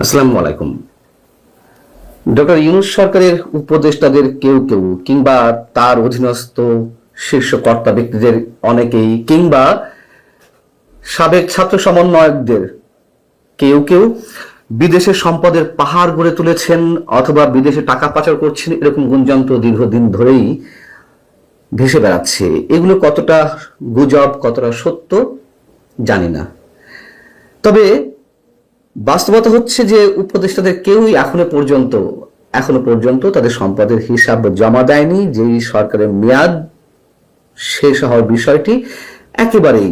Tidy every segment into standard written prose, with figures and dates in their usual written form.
আসসালামু আলাইকুম। ডক্টর ইউনূস সরকারের উপদেষ্টাদের কেউ কেউ কিংবা তার অধীনস্থ শীর্ষ কর্তা ব্যক্তিদের অনেকেই কিংবা সাবেক ছাত্র সমন্বয়কদের কেউ কেউ বিদেশে সম্পদের পাহাড় গড়ে তুলেছেন অথবা বিদেশে টাকা পাচার করছেন, এরকম গুঞ্জন তো দীর্ঘদিন ধরেই ভেসে বেড়াচ্ছে। এগুলো কতটা গুজব, কতটা সত্য জানি না। তবে বাস্তবতা হচ্ছে যে উপদেষ্টাদের কেউই এখনো পর্যন্ত তাদের সম্পদের হিসাব জমা দেয়নি। যেই সরকারের মেয়াদ শেষ হওয়ার বিষয়টি একেবারেই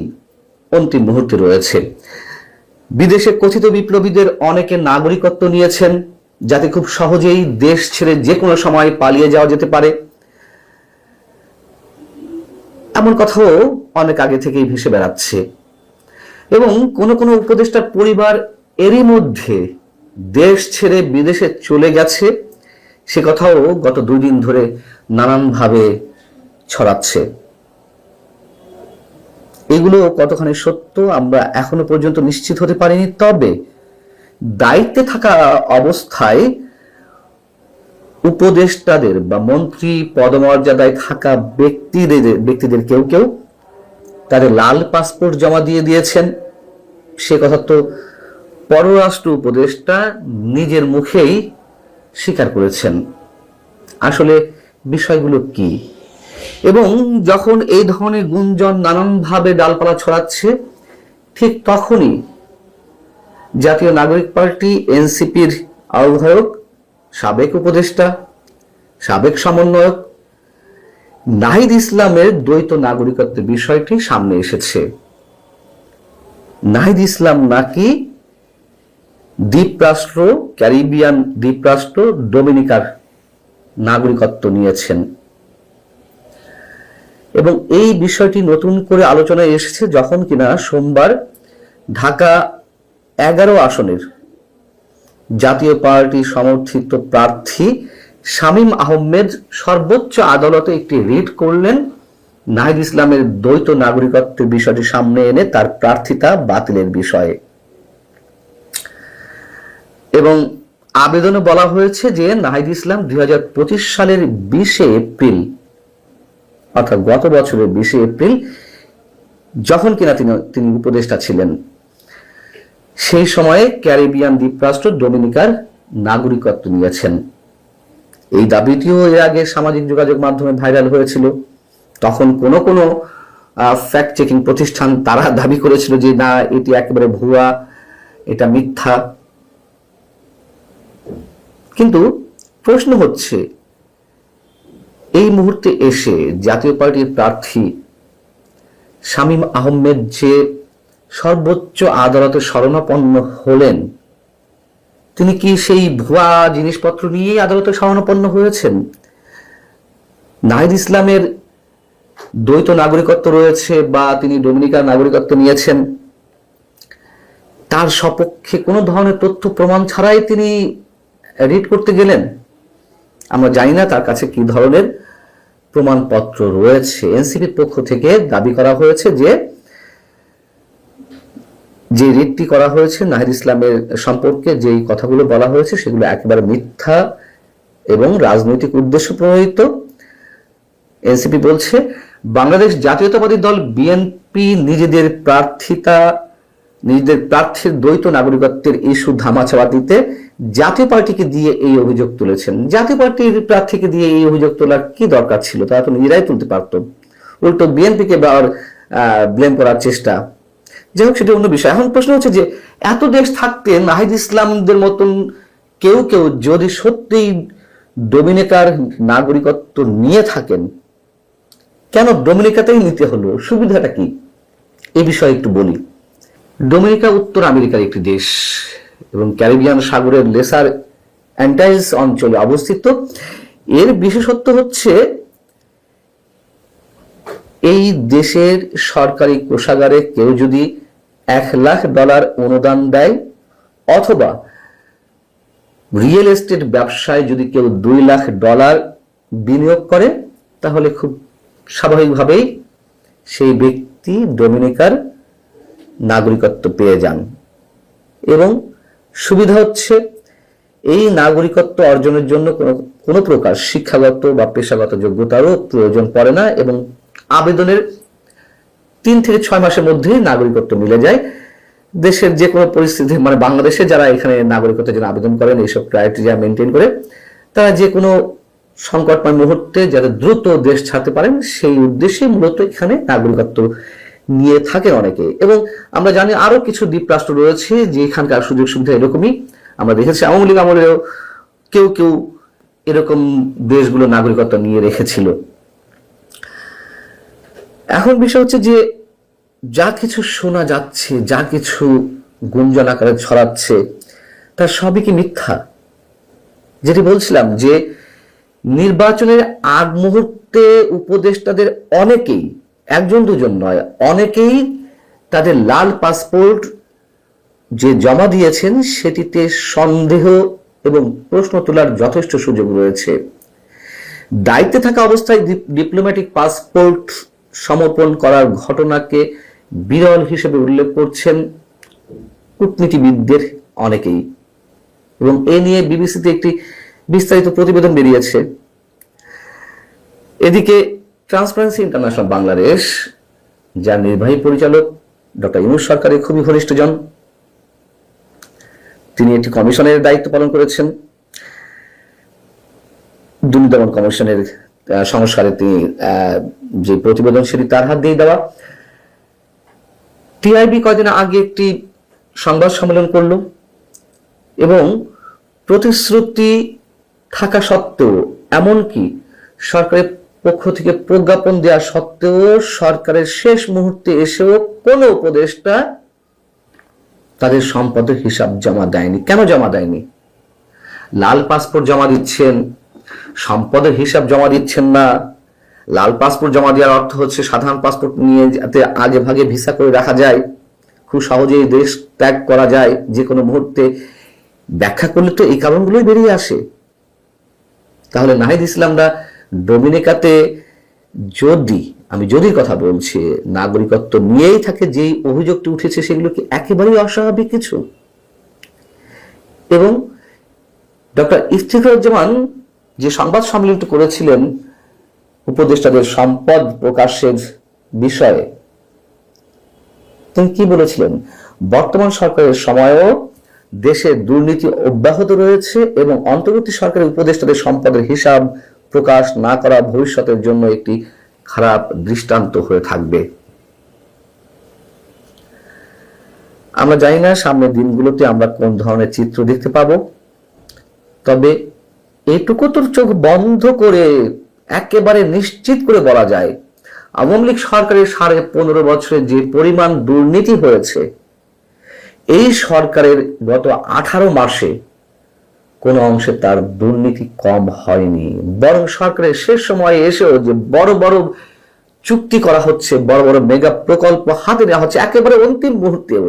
অন্তিম মুহূর্তে রয়েছে। বিদেশে কথিত বিপ্লবীদের অনেকে নাগরিকত্ব নিয়েছেন, যাতে খুব সহজেই দেশ ছেড়ে যে কোনো সময় পালিয়ে যাওয়া যেতে পারে। এমন কথাও অনেক আগে থেকেই ভেসে বেড়াচ্ছে এবং কোন কোন উপদেষ্টার পরিবার এরই মধ্যে দেশ ছেড়ে বিদেশে চলে গেছে, সে কথাও গত 2 দিন ধরে নানানভাবে ছড়াচ্ছে। এগুলো কতখানি সত্য আমরা এখনো পর্যন্ত নিশ্চিত হতে পারিনি। তবে দায়িত্বে থাকা অবস্থায় উপদেষ্টাদের বা মন্ত্রী পদমর্যাদায় থাকা ব্যক্তিদের কেউ কেউ তাদের লাল পাসপোর্ট জমা দিয়েছেন। সে কথা তো পররাষ্ট্র উপদেষ্টা নিজের মুখেই স্বীকার করেছেন। আসলে বিষয়গুলো কি? এবং যখন এই ধরনের গুঞ্জন নানানভাবে ডালপালা ছড়াচ্ছে, ঠিক তখনই জাতীয় নাগরিক পার্টি এনসিপির আহ্বায়ক, সাবেক উপদেষ্টা, সাবেক সমন্বয়ক নাহিদ ইসলামের দ্বৈত নাগরিকত্বের বিষয়টি সামনে এসেছে। নাহিদ ইসলাম নাকি দ্বীপরাষ্ট্র, ক্যারিবিয়ান দ্বীপরাষ্ট্র ডোমিনিকার নাগরিকত্ব নিয়েছেন এবং এই বিষয়টি নতুন করে আলোচনায় এসেছে যখন কিনা সোমবার ঢাকা 11 আসনের জাতীয় পার্টি সমর্থিত প্রার্থী শামীম আহমেদ সর্বোচ্চ আদালতে একটি রিট করলেন নাহিদ ইসলামের দ্বৈত নাগরিকত্বের বিষয়টি সামনে এনে তার প্রার্থিতা বাতিলের বিষয়ে। এবং আবেদনে বলা হয়েছে যে নাহিদ ইসলাম 2025 সালের 20 এপ্রিল, অর্থাৎ গত বছরের 20 এপ্রিল, যখন কিনা তিনি উপদেষ্টা ছিলেন, সেই সময়ে ক্যারিবিয়ান দ্বীপরাষ্ট্র ডোমিনিকার নাগরিকত্ব নিয়েছেন। এই দাবিটিও এর আগে সামাজিক যোগাযোগ মাধ্যমে ভাইরাল হয়েছিল। তখন কোন ফ্যাক্ট চেকিং প্রতিষ্ঠান তারা দাবি করেছিল যে না, এটি একেবারে ভুয়া, এটা মিথ্যা। কিন্তু প্রশ্ন হচ্ছে, এই মুহূর্তে এসে জাতীয় পার্টির প্রার্থী শামীম আহমেদ যে সর্বোচ্চ আদালতে শরণাপন্ন হলেন, তিনি কি সেই ভুয়া জিনিসপত্র নিয়েই আদালতে শরণাপন্ন হয়েছেন? নাহিদ ইসলামের দ্বৈত নাগরিকত্ব রয়েছে বা তিনি ডোমিনিকার নাগরিকত্ব নিয়েছেন, তার সপক্ষে কোনো ধরনের তথ্য প্রমাণ ছাড়াই তিনি রিট করতে গেলেন। আমরা জানি না তার কাছে কি ধরনের প্রমাণপত্র রয়েছে। এনসিপির পক্ষ থেকে দাবি করা হয়েছে যে রিটটি করা হয়েছে নাহিদ ইসলামের সম্পর্কে যেই কথাগুলো বলা হয়েছে সেগুলো একেবারে মিথ্যা এবং রাজনৈতিক উদ্দেশ্য প্রণোদিত। এনসিপি বলছে বাংলাদেশ জাতীয়তাবাদী দল বিএনপি নিজেদের প্রার্থীর দ্বৈত নাগরিকত্বের ইস্যু ধামাচাপা দিতে জাতীয় পার্টিকে দিয়ে এই অভিযোগ তুলেছেন। জাতীয় পার্টির প্রার্থীকে দিয়ে এই অভিযোগ তোলার কি দরকার ছিল? তারা তো নিজেরাই তুলতে পারত। উল্টো বিএনপিকে ব্লেম করার চেষ্টা। যাই হোক, সেটা অন্য বিষয়। এখন প্রশ্ন হচ্ছে যে এত দেশ থাকতে নাহিদ ইসলামদের মতন কেউ কেউ যদি সত্যিই ডোমিনিকার নাগরিকত্ব নিয়ে থাকেন, কেন ডোমিনিকাতেই নিতে হলো? সুবিধাটা কি? এই বিষয়ে একটু বলি। ডোমিনিকা উত্তর আমেরিকার একটি দেশ এবং ক্যারিবিয়ান সাগরের লেসার অ্যান্টাইজ অঞ্চলে অবস্থিত। এর বিশেষত্ব হচ্ছে এই দেশের সরকারি কোষাগারে কেউ যদি $1 লাখ অনুদান দেয় অথবা রিয়েল এস্টেট ব্যবসায় যদি কেউ $2 লাখ বিনিয়োগ করে, তাহলে খুব স্বাভাবিকভাবেই সেই ব্যক্তি ডোমিনিকার নাগরিকত্ব পেয়ে যান এবং সুবিধা হচ্ছে এই নাগরিকত্ব অর্জনের জন্য কোনো প্রকার শিক্ষাগত বা পেশাগত যোগ্যতারও প্রয়োজন পড়ে না এবং আবেদনের 3 থেকে 6 মাসের মধ্যেই নাগরিকত্ব মিলে যায়। দেশের যে কোনো পরিস্থিতি, মানে বাংলাদেশে যারা এখানে নাগরিকত্বের জন্য আবেদন করেন এইসব ক্রাইটেরিয়া মেনটেন করে, তারা যে কোনো সংকটময় মুহূর্তে যাতে দ্রুত দেশ ছাড়তে পারেন সেই উদ্দেশ্যে মূলত এখানে নাগরিকত্ব নিয়ে থাকে অনেকে। এবং আমরা জানি আরো কিছু দ্বীপরাষ্ট্র রয়েছে যে এখানকার সুযোগ সুবিধা এরকমই। আমরা দেখেছি আওয়ামী লীগ আমলেও কেউ কেউ এরকম দেশগুলো নাগরিকত্ব নিয়ে রেখেছিল। এখন বিষয় হচ্ছে যে যা কিছু শোনা যাচ্ছে, যা কিছু গুঞ্জন আকারে ছড়াচ্ছে, তার সবই কি মিথ্যা? যেটি বলছিলাম যে নির্বাচনের আগ মুহূর্তে উপদেষ্টাদের অনেকেই, 1-2 নয়, অনেকেই তাদের লাল পাসপোর্ট যে জমা দিয়েছেন সেটিতে সন্দেহ এবং প্রশ্ন তোলার যথেষ্ট সুযোগ রয়েছে। দায়িত্বে থাকা অবস্থায় ডিপ্লোম্যাটিক পাসপোর্ট সমর্পণ করার ঘটনাকে বিরল হিসেবে উল্লেখ করছেন কূটনীতিবিদদের অনেকেই, এবং এ নিয়ে বিবিসিতে একটি বিস্তারিত প্রতিবেদন বেরিয়েছে। এদিকে ট্রান্সপারেন্সি ইন্টারন্যাশনাল বাংলাদেশ, যার নির্বাহী পরিচালক ডক্টর ইউনূস সরকারের খুবই ঘনিষ্ঠজন, তিনি একটি কমিশনের দায়িত্ব পালন করেছেন। দুর্নীতি দমন কমিশনের সংস্কারে তিনি যে প্রতিবেদন সেটি তার হাত দিয়ে দেওয়া। টিআইবি কয়েকদিন আগে একটি সংবাদ সম্মেলন করলো এবং প্রতিশ্রুতি থাকা সত্ত্বেও, এমনকি সরকারের পক্ষ থেকে প্রজ্ঞাপন দেওয়া সত্ত্বেও, সরকারের শেষ মুহূর্তে এসেও কোনো উপদেষ্টা তাদের সম্পদের হিসাব জমা দেয়নি। কেন জমা দেয়নি? লাল পাসপোর্ট জমা দিচ্ছেন, সম্পদের হিসাব জমা দিচ্ছেন না। লাল পাসপোর্ট জমা দেওয়ার অর্থ হচ্ছে সাধারণ পাসপোর্ট নিয়ে যাতে আগে ভাগে ভিসা করে রাখা যায়, খুব সহজেই দেশ ত্যাগ করা যায় যে কোনো মুহূর্তে। ব্যাখ্যা করলে তো এই কারণগুলোই বেরিয়ে আসে। তাহলে নাহিদ ইসলামরা ডোমিনিকাতে যদি কথা বলছি, নাগরিকত্ব নিয়েই থাকে, যেই অভিযোগটি উঠেছে সেগুলো কি একেবারেই অস্বাভাবিক কিছু? এবং ডক্টর ইফতিখারুজ্জামান যে সংবাদ সম্মেলন করেছিলেন উপদেষ্টাদের সম্পদ প্রকাশের বিষয়ে, তিনি কি বলেছিলেন? বর্তমান সরকারের সময়ও দেশে দুর্নীতি অব্যাহত রয়েছে এবং অন্তর্বর্তী সরকারের উপদেষ্টাদের সম্পদের হিসাব প্রকাশ না করা ভবিষ্যতের জন্য একটি খারাপ দৃষ্টান্ত হয়ে থাকবে। আমরা জানি না সামনের দিনগুলোতে আমরা কোন ধরনের চিত্র দেখতে পাবো, তবে এটুকু তো চোখ বন্ধ করে একেবারে নিশ্চিত করে বলা যায়, আওয়ামী লীগ সরকারের 15.5 বছরে যে পরিমাণ দুর্নীতি হয়েছে, এই সরকারের গত 18 মাসে কোন অংশে তার দুর্নীতি কম হয়নি। বরং সরকারের শেষ সময়ে এসেও যে বড় বড় চুক্তি করা হচ্ছে, বড় বড় মেগা প্রকল্প হাতে নেওয়া হচ্ছে একেবারে অন্তিম মুহূর্তেও,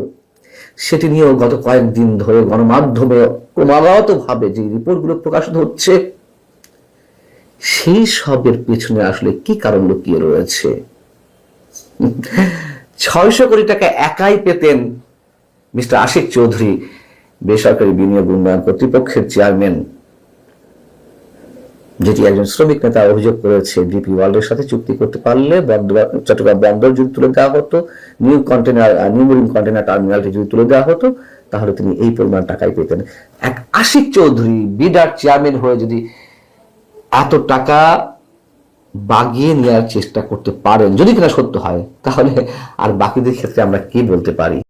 সেটি নিয়েও গত কয়েকদিন ধরে গণমাধ্যমে ক্রমাগত ভাবে যে রিপোর্টগুলো প্রকাশিত হচ্ছে, সেই সবের পেছনে আসলে কি কারণ লুকিয়ে রয়েছে? 600 কোটি টাকা একাই পেতেন মিস্টার আশিক চৌধুরী, বেসরকারি বিনিয়োগ উন্নয়ন কর্তৃপক্ষের চেয়ারম্যান, যেটি একজন শ্রমিক নেতা অভিযোগ করেছে। ডিপি ওয়ার্ল্ডের সাথে চুক্তি করতে পারলে চট্টগ্রাম বন্দর যদি তুলে দেওয়া হতো, নিউ মেরিন কন্টেনার টার্মিনালটি যদি তুলে দেওয়া হতো, তাহলে তিনি এই পরিমাণ টাকাই পেতেন। এক আশিক চৌধুরী বিডার চেয়ারম্যান হয়ে যদি এত টাকা বাগিয়ে নেওয়ার চেষ্টা করতে পারেন, যদি কিনা সত্য হয়, তাহলে আর বাকিদের ক্ষেত্রে আমরা কি বলতে পারি?